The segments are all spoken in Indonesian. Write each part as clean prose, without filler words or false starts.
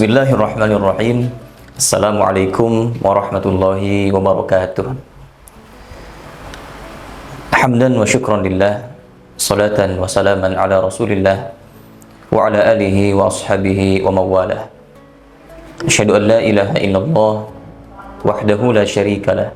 Bismillahirrahmanirrahim. Assalamualaikum warahmatullahi wabarakatuh. Hamdan wa syukran lillah, salatan wa salaman ala rasulillah wa ala alihi wa ashabihi wa mawalah. Asyhadu an la ilaha illallah wahdahu la syarika lah,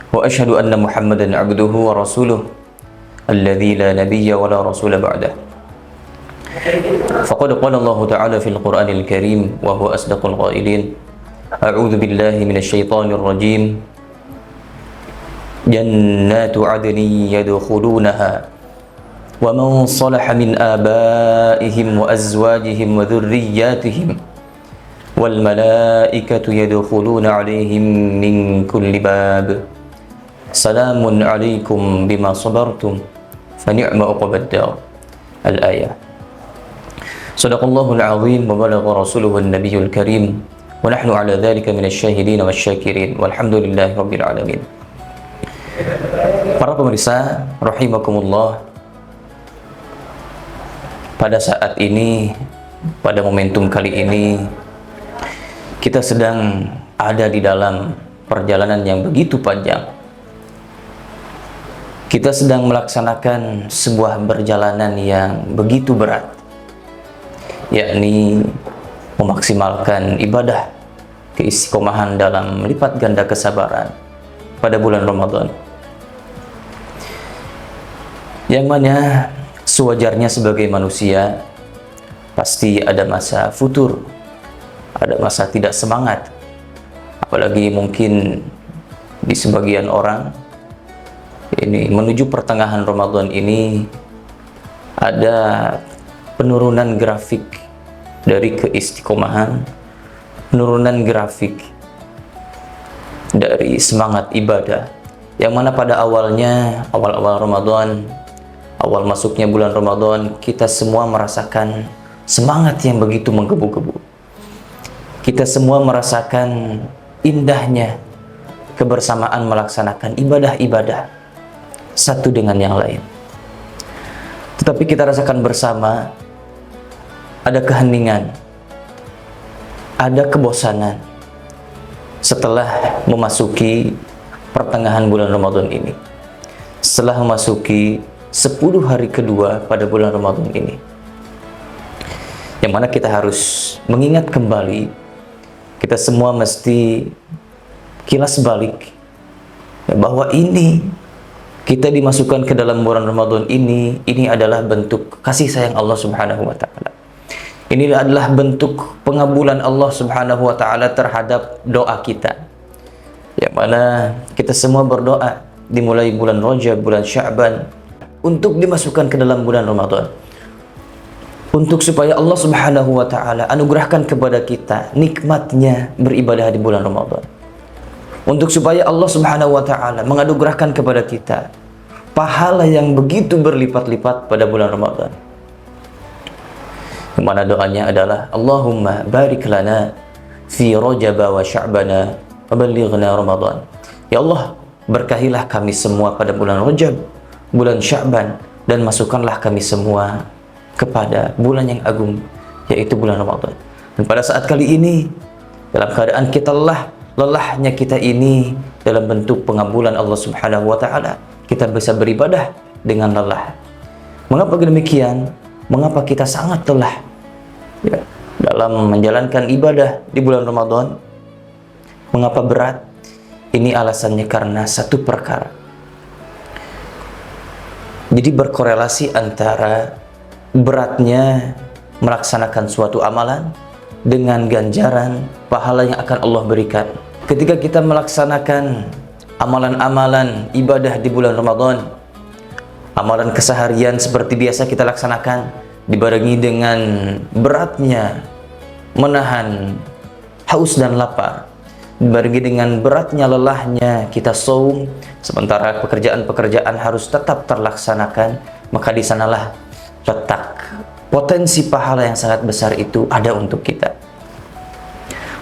wa asyhadu anna Muhammadan abduhu wa rasuluh alladzi la nabiyya wa la rasula ba'dah. Faqad qala Allah Ta'ala fil Qur'anil Karim wa huwa asdaqul qailin. A'udzu billahi minasy syaithanir rajim. Jannatu 'adnin yadkhulunaha wa man salaha min abaihim wa azwajihim wa dhurriyyatihim wal malaikatu yadkhuluna 'alaihim min kulli bab. Salamun 'alaikum bima sabartum fa ni'ma 'uqbad dar. Al-ayah. Sadaqallahul azim wa balagha rasuluhun nabiyyul karim wa nahnu ala dhalika minasy syahidin wasyakirin walhamdulillahi rabbil alamin. Para pemirsa rahimakumullah, pada saat ini, pada momentum kali ini, kita sedang ada di dalam perjalanan yang begitu panjang. Kita sedang melaksanakan sebuah perjalanan yang begitu berat, yakni memaksimalkan ibadah keistiqomahan dalam lipat ganda kesabaran pada bulan Ramadan, yang mana sewajarnya sebagai manusia pasti ada masa futur, ada masa tidak semangat, apalagi mungkin di sebagian orang ini menuju pertengahan Ramadan ini ada penurunan grafik dari keistiqomahan, penurunan grafik dari semangat ibadah, yang mana pada awalnya, awal-awal Ramadan, awal masuknya bulan Ramadan, kita semua merasakan semangat yang begitu menggebu-gebu. Kita semua merasakan indahnya kebersamaan melaksanakan ibadah-ibadah satu dengan yang lain. Tetapi kita rasakan bersama ada keheningan, ada kebosanan setelah memasuki pertengahan bulan Ramadan ini, setelah memasuki 10 hari kedua pada bulan Ramadan ini, yang mana kita harus mengingat kembali, kita semua mesti kilas balik bahwa ini kita dimasukkan ke dalam bulan Ramadan ini adalah bentuk kasih sayang Allah Subhanahu wa Ta'ala. Ini adalah bentuk pengabulan Allah Subhanahu wa Ta'ala terhadap doa kita, yang mana kita semua berdoa dimulai bulan Rajab, bulan Sya'ban, untuk dimasukkan ke dalam bulan Ramadan, untuk supaya Allah Subhanahu wa Ta'ala anugerahkan kepada kita nikmatnya beribadah di bulan Ramadan, untuk supaya Allah Subhanahu wa Ta'ala menganugerahkan kepada kita pahala yang begitu berlipat-lipat pada bulan Ramadan. Yang mana doanya adalah Allahumma barik lana fi Rajab wa Sya'bana wa ballighna Ramadan. Ya Allah, berkahilah kami semua pada bulan Rajab, bulan Sya'ban, dan masukkanlah kami semua kepada bulan yang agung, yaitu bulan Ramadan. Dan pada saat kali ini, dalam keadaan kita lelahnya kita ini dalam bentuk pengabulan Allah Subhanahu wa Ta'ala, kita bisa beribadah dengan lelah. Mengapa demikian? Mengapa kita sangat lelah dalam menjalankan ibadah di bulan Ramadan? Mengapa berat? Ini alasannya karena satu perkara. Jadi berkorelasi antara beratnya melaksanakan suatu amalan dengan ganjaran pahala yang akan Allah berikan. Ketika kita melaksanakan amalan-amalan ibadah di bulan Ramadan, amalan keseharian seperti biasa kita laksanakan, dibarengi dengan beratnya menahan haus dan lapar, dibarengi dengan beratnya lelahnya kita saum, sementara pekerjaan-pekerjaan harus tetap terlaksanakan, maka di sanalah letak potensi pahala yang sangat besar itu ada untuk kita.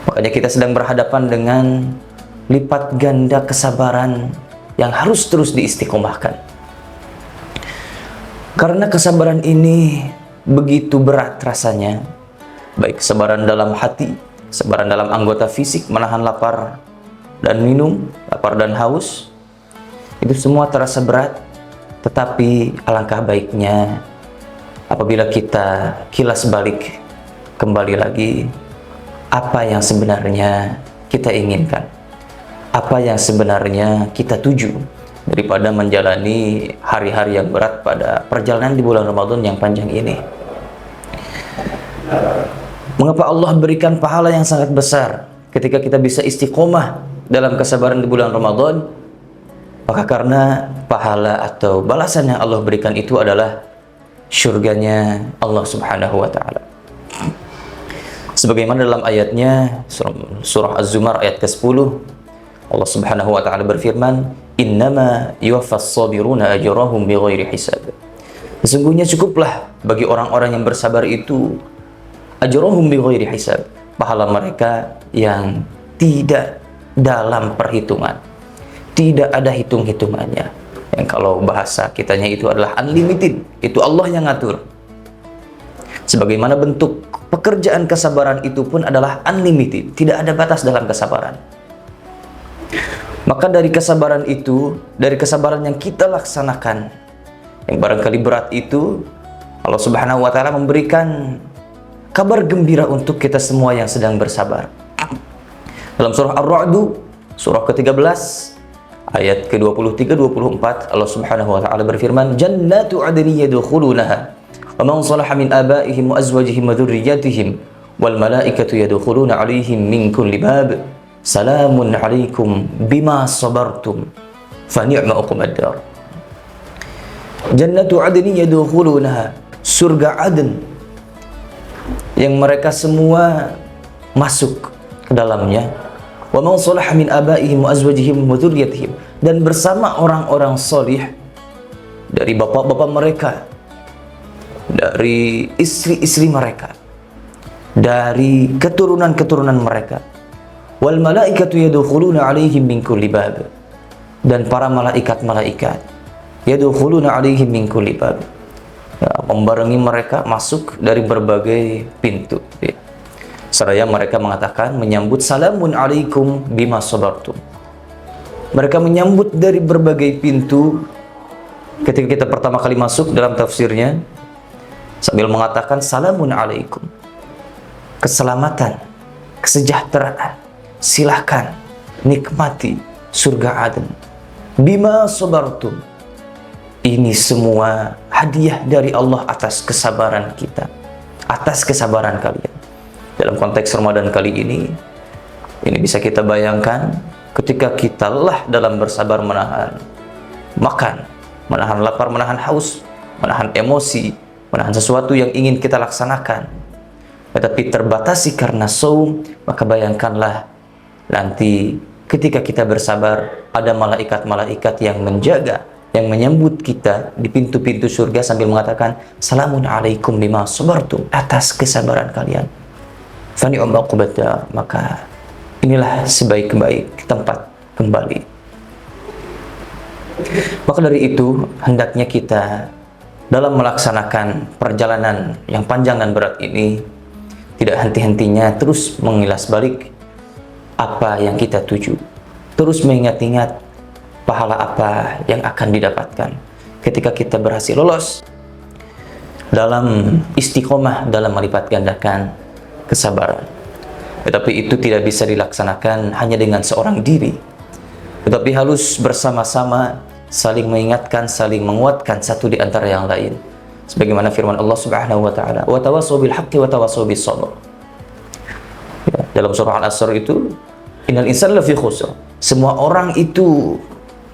Makanya kita sedang berhadapan dengan lipat ganda kesabaran yang harus terus diistiqomahkan. Karena kesabaran ini begitu berat rasanya, baik kesabaran dalam hati, kesabaran dalam anggota fisik, menahan lapar dan minum, lapar dan haus, itu semua terasa berat. Tetapi alangkah baiknya apabila kita kilas balik kembali lagi, apa yang sebenarnya kita inginkan, apa yang sebenarnya kita tuju, daripada menjalani hari-hari yang berat pada perjalanan di bulan Ramadan yang panjang ini. Mengapa Allah berikan pahala yang sangat besar ketika kita bisa istiqomah dalam kesabaran di bulan Ramadan? Maka karena pahala atau balasan yang Allah berikan itu adalah syurganya Allah Subhanahu wa ta'ala. Sebagaimana dalam ayatnya surah Az-Zumar ayat ke-10, Allah Subhanahu wa ta'ala berfirman, "Innama yuwaffas sabiruna ajrahum bighairi hisab." Sesungguhnya cukuplah bagi orang-orang yang bersabar itu ajrahum bighairi hisab, pahala mereka yang tidak dalam perhitungan, tidak ada hitung-hitungannya. Yang kalau bahasa kitanya itu adalah unlimited, itu Allah yang ngatur. Sebagaimana bentuk pekerjaan kesabaran itu pun adalah unlimited, tidak ada batas dalam kesabaran. Maka dari kesabaran itu, dari kesabaran yang kita laksanakan, yang barangkali berat itu, Allah Subhanahu wa ta'ala memberikan kabar gembira untuk kita semua yang sedang bersabar. Dalam surah Ar-Ra'd, surah ke-13, ayat ke-23-24, Allah Subhanahu wa ta'ala berfirman, "Jannatu 'adnin yadkhulunaha wa man salaha min abaihim wa azwajihim wa dhurriyyatihim wal malaikatu yadkhuluna 'alaihim min kulli bab salamun 'alaikum bima sabartum fa ni'ma uqbad dar." Jannatu 'adnin yadkhulunaha, surga Aden yang mereka semua masuk ke dalamnya. Wa man salaha min abaihim wa azwajihim wa dhurriyyatihim, dan bersama orang-orang solih dari bapak-bapak mereka, dari istri-istri mereka, dari keturunan-keturunan mereka. Wal malaikatu yadkhuluna 'alaihim min kulli bab, dan para malaikat-malaikat yadkhuluna 'alaihim min kulli bab, ya, membarengi mereka masuk dari berbagai pintu, ya. Seraya mereka mengatakan, menyambut, salamun alaikum bima sabartum. Mereka menyambut dari berbagai pintu. Ketika kita pertama kali masuk, dalam tafsirnya sambil mengatakan salamun alaikum, keselamatan, kesejahteraan, silahkan nikmati surga Aden. Bima sabartum, ini semua hadiah dari Allah atas kesabaran kita, atas kesabaran kalian. Dalam konteks Ramadan kali ini bisa kita bayangkan ketika kita lelah dalam bersabar menahan makan, menahan lapar, menahan haus, menahan emosi, menahan sesuatu yang ingin kita laksanakan, tetapi terbatasi karena saum, maka bayangkanlah nanti ketika kita bersabar, ada malaikat-malaikat yang menjaga, yang menyambut kita di pintu-pintu surga sambil mengatakan, salamun alaikum bima sabartum, atas kesabaran kalian. Fani'um uqbad dar, maka inilah sebaik-baik tempat kembali. Maka dari itu, hendaknya kita dalam melaksanakan perjalanan yang panjang dan berat ini tidak henti-hentinya terus mengilas balik apa yang kita tuju, terus mengingat-ingat pahala apa yang akan didapatkan ketika kita berhasil lolos dalam istiqomah dalam melipat gandakan kesabaran. Tetapi itu tidak bisa dilaksanakan hanya dengan seorang diri, tetapi harus bersama-sama, saling mengingatkan, saling menguatkan satu di antara yang lain. Sebagaimana firman Allah Subhanahu wa ta'ala, wa tawassaw bil haqqi wa tawassaw bis sabr. Ya, dalam surah Al-Asr itu, innal insana lafi khusr, semua orang itu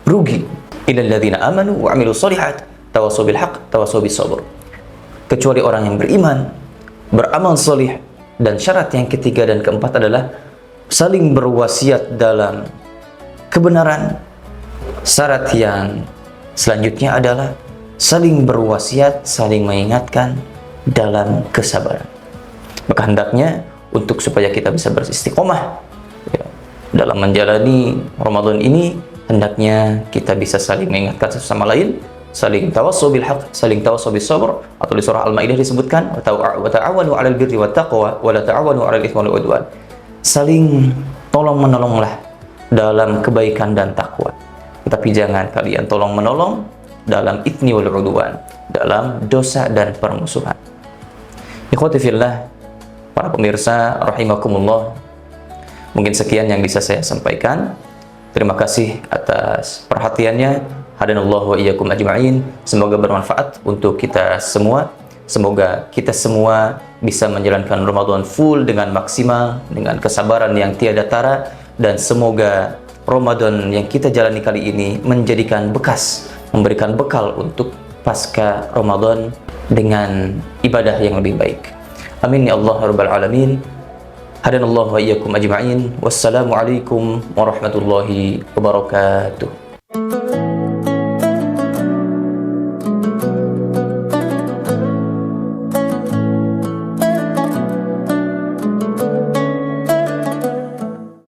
rugi, illal ladzina amanu wa 'amilus shalihat tawassaw bil haqq tawassaw bis sabr, kecuali orang yang beriman, beramal salih, dan syarat yang ketiga dan keempat adalah saling berwasiat dalam kebenaran. Syarat yang selanjutnya adalah saling berwasiat, saling mengingatkan dalam kesabaran. Maka hendaknya untuk supaya kita bisa beristiqomah ya, dalam menjalani Ramadan ini, hendaknya kita bisa saling mengingatkan satu sama lain, saling tawassaw bil haqq, saling tawassaw bis sabr, atau di surah Al-Maidah disebutkan wa ta'awanu 'alal birri wat taqwa wa la ta'awanu 'alal itsmi wal 'udwan. Saling tolong-menolonglah dalam kebaikan dan takwa. Tetapi jangan kalian tolong-menolong dalam itsmi wal 'udwan, dalam dosa dan permusuhan. Ikhwati fillah, para pemirsa rahimakumullah, mungkin sekian yang bisa saya sampaikan. Terima kasih atas perhatiannya. Hadanallahu wa iyyakum ajma'in. Semoga bermanfaat untuk kita semua. Semoga kita semua bisa menjalankan Ramadan full dengan maksimal, dengan kesabaran yang tiada tara, dan semoga Ramadan yang kita jalani kali ini menjadikan bekas, memberikan bekal untuk pasca Ramadan dengan ibadah yang lebih baik. Amin ya Allah rabbal alamin. Hadanallahu wa iyyakum ajma'in. Wassalamualaikum warahmatullahi wabarakatuh.